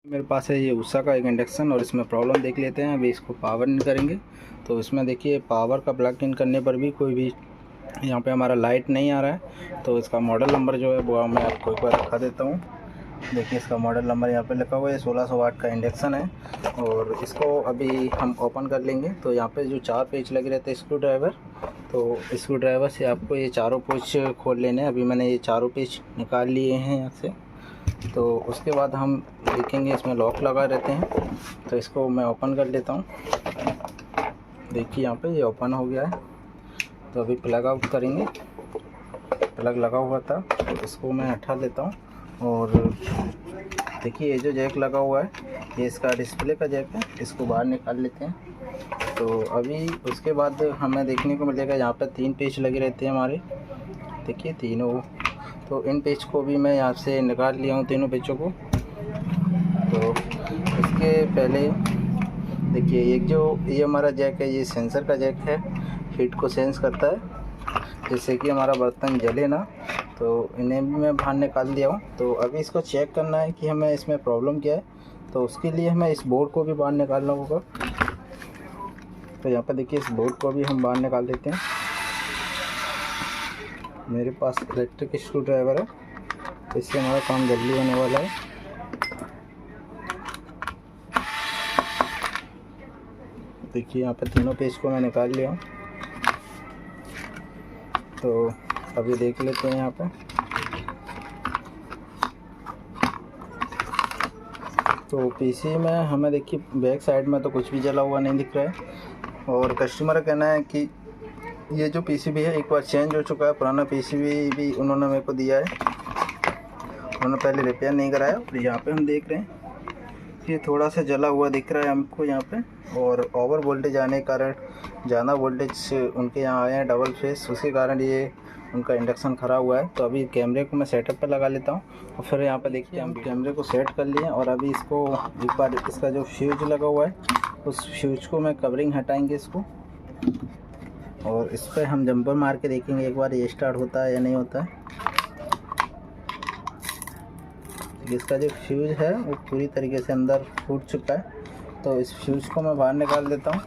मेरे पास है ये उषा का एक इंडक्शन और इसमें प्रॉब्लम देख लेते हैं। अभी इसको पावर इन करेंगे तो इसमें देखिए पावर का प्लग इन करने पर भी कोई भी यहाँ पे हमारा लाइट नहीं आ रहा है। तो इसका मॉडल नंबर जो है वो मैं आपको एक बार दिखा देता हूँ। देखिए इसका मॉडल नंबर यहाँ पे लिखा हुआ है। 1600 वाट का इंडक्शन है और इसको अभी हम ओपन कर लेंगे। तो यहाँ पे जो 4 पेच लगे रहते हैं स्क्रू ड्राइवर, तो स्क्रू ड्राइवर से आपको ये चारों पेच खोल लेने हैं। अभी मैंने ये चारों पेच निकाल लिए हैं यहाँ से। तो उसके बाद हम देखेंगे इसमें लॉक लगा रहते हैं। तो इसको मैं ओपन कर लेता हूँ। देखिए यहाँ पे ये ओपन हो गया है। तो अभी प्लग आउट करेंगे। प्लग लगा हुआ था तो इसको मैं हटा लेता हूँ। और देखिए ये जो जैक लगा हुआ है ये इसका डिस्प्ले का जैक है, इसको बाहर निकाल लेते हैं। तो अभी उसके बाद हमें देखने को मिलेगा यहाँ पर 3 पेच लगे रहते हैं हमारे। देखिए तीनों, तो इन पेच को भी मैं यहाँ से निकाल लिया हूँ, तीनों पेचों को। तो इसके पहले देखिए एक जो ये हमारा जैक है ये सेंसर का जैक है, हीट को सेंस करता है जिससे कि हमारा बर्तन जले ना। तो इन्हें भी मैं बाहर निकाल दिया हूँ। तो अभी इसको चेक करना है कि हमें इसमें प्रॉब्लम क्या है। तो उसके लिए हमें इस बोर्ड को भी बाहर निकालना होगा। तो यहाँ पर देखिए इस बोर्ड को भी हम बाहर निकाल देते हैं। मेरे पास इलेक्ट्रिक स्क्रू ड्राइवर है तो इससे हमारा काम जल्दी होने वाला है। देखिए यहाँ पर तीनों पेच को मैं निकाल लिया हूँ। तो अभी देख लेते हैं यहाँ पर। तो पीसी में हमें देखिए बैक साइड में तो कुछ भी जला हुआ नहीं दिख रहा है। और कस्टमर का कहना है कि ये जो पीसीबी है एक बार चेंज हो चुका है, पुराना पीसीबी भी उन्होंने मेरे को दिया है, उन्होंने पहले रिपेयर नहीं कराया। और यहाँ पे हम देख रहे हैं कि थोड़ा सा जला हुआ दिख रहा है हमको यहाँ पे। और ओवर वोल्टेज आने के कारण, ज़्यादा वोल्टेज उनके यहाँ आए हैं डबल फेस, उसके कारण ये उनका इंडक्शन ख़राब हुआ है। तो अभी कैमरे को मैं सेटअप पर लगा लेता हूँ और फिर यहाँ पर देखिए हम कैमरे को सेट कर लिए। और अभी इसको एक बार इसका जो फ्यूज लगा हुआ है उस फ्यूज को मैं कवरिंग हटाएंगे इसको, और इस पर हम जंपर मार के देखेंगे एक बार ये स्टार्ट होता है या नहीं होता है। इसका जो फ्यूज है वो पूरी तरीके से अंदर फूट चुका है। तो इस फ्यूज को मैं बाहर निकाल देता हूँ।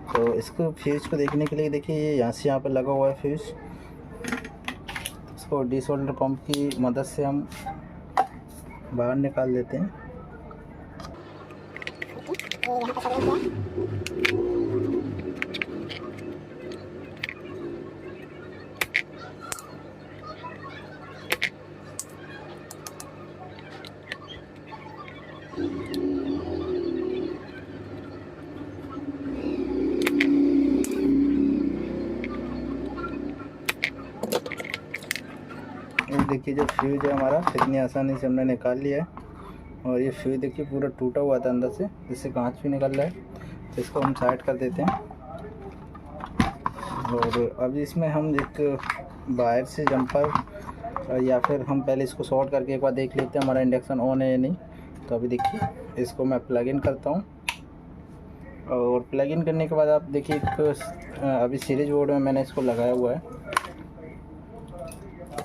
तो इसको फ्यूज को देखने के लिए देखिए ये यहाँ पे लगा हुआ है फ्यूज। इसको डिसोल्डर पंप की मदद से हम बाहर निकाल देते हैं। देखिए जो फ्यूज है हमारा कितनी आसानी से हमने निकाल लिया है। और ये फ्यूज देखिए पूरा टूटा हुआ था अंदर से, जिससे कांच भी निकल रहा है। तो इसको हम साइड कर देते हैं। और अभी इसमें हम एक वायर से जंपर या फिर हम पहले इसको शॉर्ट करके एक बार देख लेते हैं हमारा इंडक्शन ऑन है या नहीं। तो अभी देखिए इसको मैं प्लग इन करता हूँ। और प्लग इन करने के बाद आप देखिए अभी सीरीज बोर्ड में मैंने इसको लगाया हुआ है।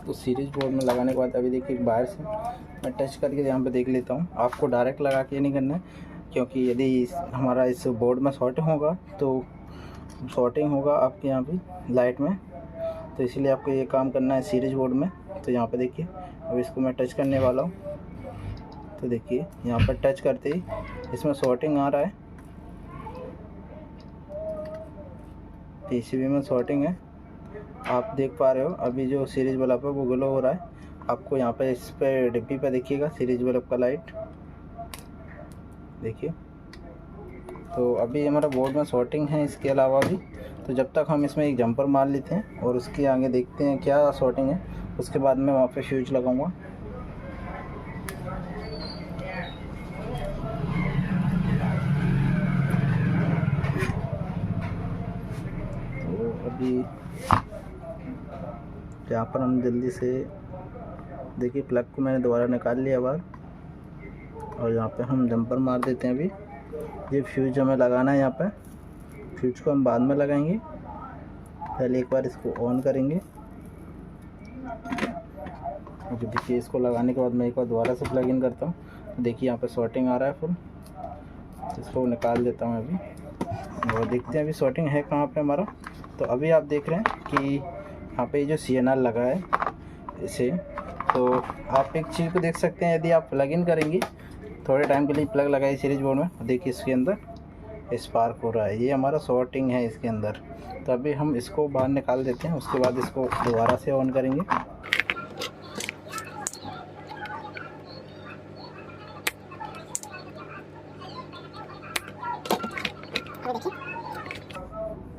तो सीरीज बोर्ड में लगाने के बाद अभी देखिए वायर से मैं टच करके यहाँ पे देख लेता हूँ। आपको डायरेक्ट लगा के नहीं करना है, क्योंकि यदि हमारा इस बोर्ड में शॉर्टिंग होगा तो शॉर्टिंग होगा आपके यहाँ पे लाइट में। तो इसलिए आपको ये काम करना है सीरीज बोर्ड में। तो यहाँ पे देखिए अब इसको मैं टच करने वाला हूँ। तो देखिए यहाँ पर टच करते ही इसमें शॉर्टिंग आ रहा है, पीसीबी में शॉर्टिंग है, आप देख पा रहे हो। अभी जो सीरीज बल्ब है वो ग्लो हो रहा है। आपको यहाँ पे इस पे डिब्बी पे देखिएगा सीरीज बल्ब का लाइट देखिए। तो अभी हमारा बोर्ड में शॉर्टिंग है इसके अलावा भी। तो जब तक हम इसमें एक जंपर मार लेते हैं और उसके आगे देखते हैं क्या शॉर्टिंग है, उसके बाद मैं वहाँ पे फ्यूज लगाऊंगा। तो अभी यहाँ पर हम जल्दी से देखिए प्लग को मैंने दोबारा निकाल लिया बाहर। और यहाँ पे हम जंपर मार देते हैं। अभी ये फ्यूज हमें लगाना है, यहाँ पे फ्यूज को हम बाद में लगाएंगे, पहले एक बार इसको ऑन करेंगे। ओके, देखिए इसको लगाने के बाद मैं एक बार दोबारा से प्लग इन करता हूँ। देखिए यहाँ पे शॉर्टिंग आ रहा है फुल, इसको निकाल देता हूँ अभी और देखते हैं अभी शॉर्टिंग है कहाँ पे हमारा। तो अभी आप देख रहे हैं कि यहाँ पे जो CNR लगा है इसे, तो आप एक चीज़ को देख सकते हैं, यदि आप प्लग इन करेंगे थोड़े टाइम के लिए प्लग लगाइए सीरीज बोर्ड में, देखिए इसके अंदर स्पार्क हो रहा है, ये हमारा शॉर्टिंग है इसके अंदर। तो अभी हम इसको बाहर निकाल देते हैं, उसके बाद इसको दोबारा से ऑन करेंगे।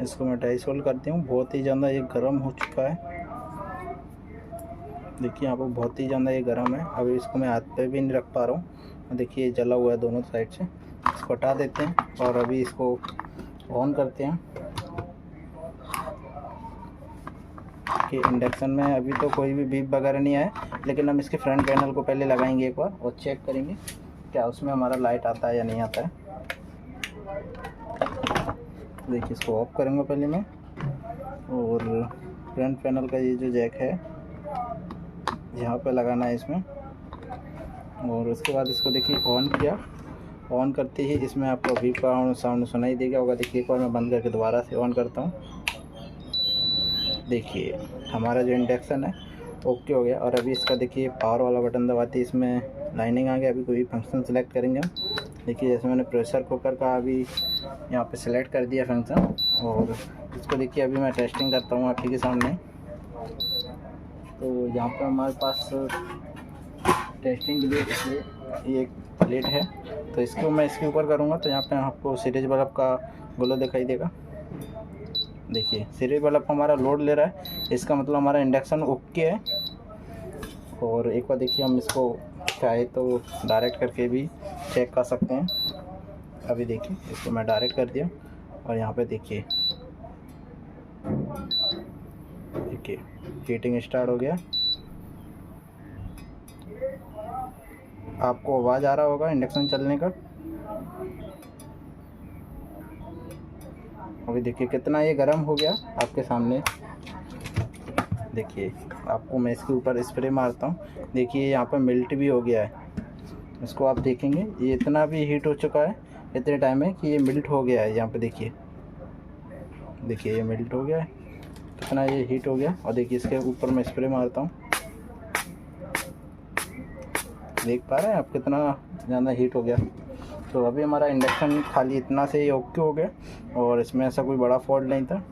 इसको मैं डाई सोल्ड करती हूँ, बहुत ही ज़्यादा ये गर्म हो चुका है। देखिए यहाँ पर बहुत ही ज़्यादा ये गर्म है, अभी इसको मैं हाथ पे भी नहीं रख पा रहा हूँ। देखिए जला हुआ है दोनों साइड से, इसको हटा देते हैं और अभी इसको ऑन करते हैं। कि इंडक्शन में अभी तो कोई भी बीप वगैरह नहीं आया, लेकिन हम इसके फ्रंट पैनल को पहले लगाएंगे एक बार और चेक करेंगे क्या उसमें हमारा लाइट आता है या नहीं आता है। देखिए इसको ऑफ करूँगा पहले मैं, और फ्रंट पैनल का ये जो जैक है यहाँ पे लगाना है इसमें, और उसके बाद इसको देखिए ऑन किया। ऑन करते ही इसमें आपको बीप का साउंड सुनाई देगा होगा। देखिए एक बार मैं बंद करके दोबारा से ऑन करता हूँ। देखिए हमारा जो इंडक्शन है ओके हो गया। और अभी इसका देखिए पावर वाला बटन दबाते ही इसमें लाइनिंग आ गया। अभी कोई फंक्शन सेलेक्ट करेंगे हम। देखिए जैसे मैंने प्रेशर कुकर का अभी यहाँ पे सिलेक्ट कर दिया फंक्शन, और इसको देखिए अभी मैं टेस्टिंग करता हूँ आप ही के सामने। तो यहाँ पर हमारे पास टेस्टिंग के लिए एक प्लेट है, तो इसको मैं इसके ऊपर करूँगा तो यहाँ पे आपको सीरीज बल्ब का ग्लो दिखाई देगा। देखिए सीरीज बल्ब हमारा लोड ले रहा है, इसका मतलब हमारा इंडक्शन ओके है। और एक बार देखिए हम इसको चाहे तो डायरेक्ट करके भी चेक कर सकते हैं। अभी देखिए इसको मैं डायरेक्ट कर दिया और यहाँ पे देखिए हीटिंग स्टार्ट हो गया। आपको आवाज़ आ रहा होगा इंडक्शन चलने का। अभी देखिए कितना ये गर्म हो गया आपके सामने। देखिए आपको मैं इसके ऊपर स्प्रे मारता हूँ, देखिए यहाँ पर मेल्ट भी हो गया है। इसको आप देखेंगे ये इतना भी हीट हो चुका है इतने टाइम में कि ये मेल्ट हो गया है। यहाँ पे देखिए ये मेल्ट हो गया है, कितना ये हीट हो गया। और देखिए इसके ऊपर मैं स्प्रे मारता हूँ, देख पा रहे हैं आप कितना ज़्यादा हीट हो गया। तो अभी हमारा इंडक्शन खाली इतना से ही ओके हो गया और इसमें ऐसा कोई बड़ा फॉल्ट नहीं था।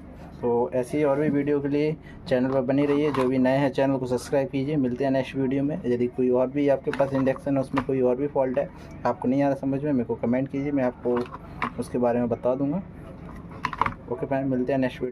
तो ऐसी ही और भी वीडियो के लिए चैनल पर बनी रहिए। जो भी नए हैं चैनल को सब्सक्राइब कीजिए। मिलते हैं नेक्स्ट वीडियो में। यदि कोई और भी आपके पास इंडक्शन है उसमें कोई और भी फॉल्ट है आपको नहीं आ रहा समझ में, मेरे को कमेंट कीजिए, मैं आपको उसके बारे में बता दूँगा। ओके फ्रेंड, मिलते हैं नेक्स्ट वीडियो।